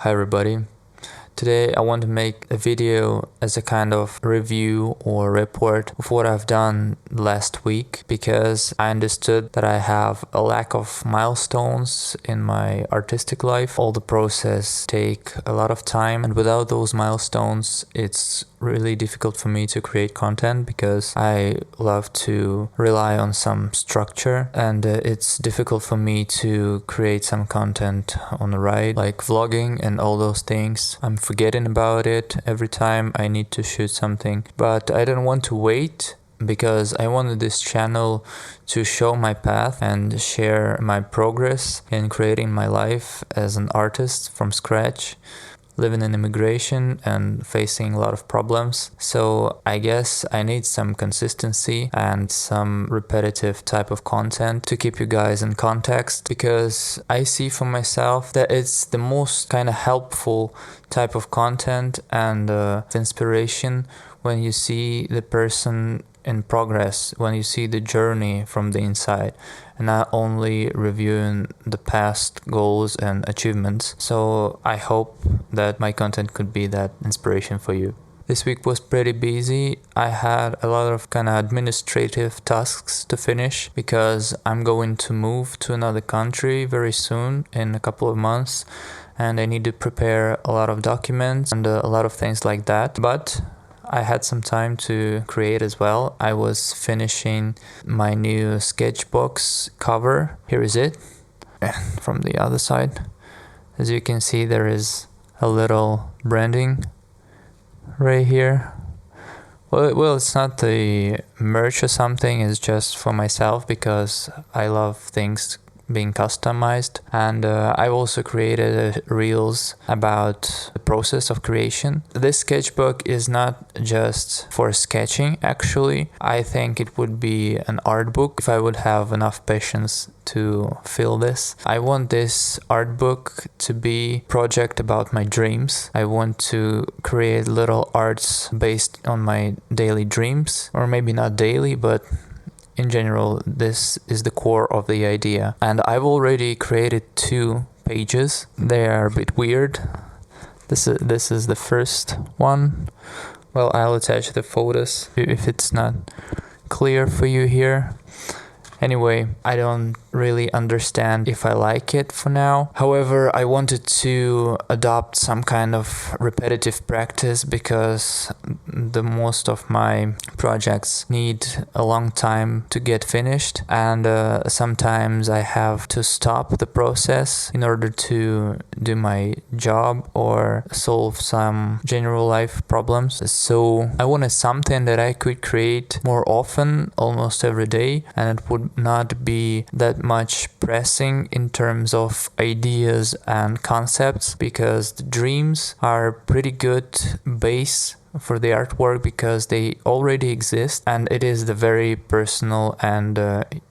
Hi everybody. Today I want to make a video as a kind of review or report of what I've done last week, because I understood that I have a lack of milestones in my artistic life. All the process take a lot of time, and without those milestones it's really difficult for me to create content, because I love to rely on some structure, and it's difficult for me to create some content on the ride, like vlogging and all those things. I'm forgetting about it every time I need to shoot something, but I don't want to wait, because I wanted this channel to show my path and share my progress in creating my life as an artist from scratch, living in immigration and facing a lot of problems. So I guess I need some consistency and some repetitive type of content to keep you guys in context, because I see for myself that it's the most kind of helpful type of content and inspiration when you see the person in progress, when you see the journey from the inside, and not only reviewing the past goals and achievements. So I hope that my content could be that inspiration for you. This week was pretty busy. I had a lot of kind of administrative tasks to finish, because I'm going to move to another country very soon, in a couple of months, and I need to prepare a lot of documents and a lot of things like that. But I had some time to create as well. I was finishing my new sketchbook's cover. Here is it. And from the other side, as you can see, there is a little branding right here. Well, it's not the merch or something, it's just for myself, because I love things being customized. And I've also created reels about the process of creation. This sketchbook is not just for sketching, actually. I think it would be an art book if I would have enough patience to fill this. I want this art book to be a project about my dreams. I want to create little arts based on my daily dreams, or maybe not daily, but in general, this is the core of the idea. And I've already created 2 pages. They are a bit weird. This is the first one. Well, I'll attach the photos if it's not clear for you here. Anyway, I don't really understand if I like it for now. However, I wanted to adopt some kind of repetitive practice, because the most of my projects need a long time to get finished, and sometimes I have to stop the process in order to do my job or solve some general life problems. So I wanted something that I could create more often, almost every day, and it would not be that much pressing in terms of ideas and concepts, because the dreams are pretty good base for the artwork, because they already exist, and it is the very personal and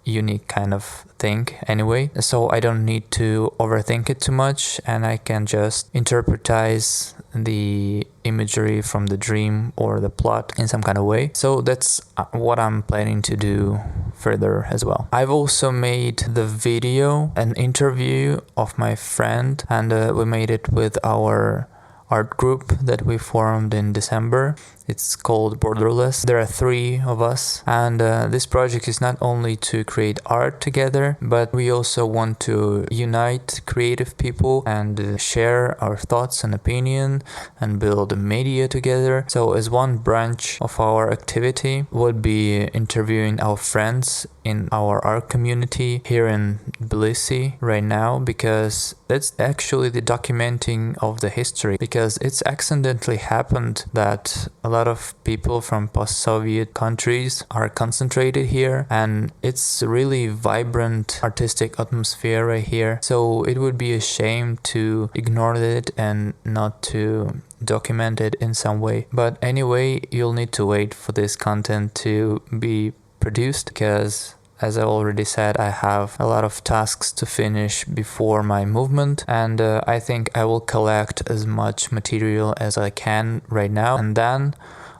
unique kind of thing anyway. So I don't need to overthink it too much, and I can just interpretize the imagery from the dream or the plot in some kind of way. So that's what I'm planning to do further as well. I've also made the video, an interview of my friend, and we made it with our art group that we formed in December. It's called Borderless. There are 3 of us, and this project is not only to create art together, but we also want to unite creative people and share our thoughts and opinion and build a media together. So as one branch of our activity would be interviewing our friends in our art community here in Tbilisi right now, because that's actually the documenting of the history, because it's accidentally happened that a lot of people from post-Soviet countries are concentrated here, and it's a really vibrant artistic atmosphere right here. So it would be a shame to ignore it and not to document it in some way. But anyway, you'll need to wait for this content to be produced, because as I already said, I have a lot of tasks to finish before my movement, and I think I will collect as much material as I can right now, and then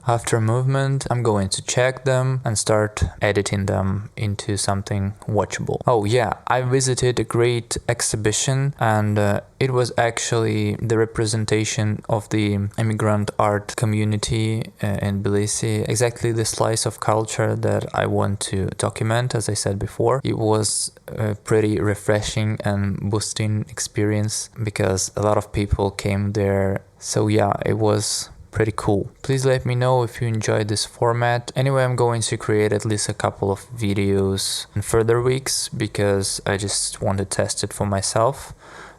After movement, I'm going to check them and start editing them into something watchable. Oh yeah, I visited a great exhibition, and it was actually the representation of the immigrant art community in Tbilisi, exactly the slice of culture that I want to document. As I said before, it was a pretty refreshing and boosting experience because a lot of people came there. So yeah, it was pretty cool. Please let me know if you enjoyed this format. Anyway, I'm going to create at least a couple of videos in further weeks because I just want to test it for myself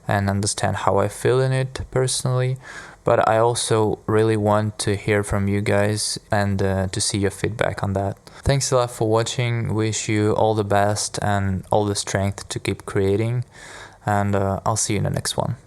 and understand how I feel in it personally. But I also really want to hear from you guys and to see your feedback on that. Thanks a lot for watching. Wish you all the best and all the strength to keep creating. And I'll see you in the next one.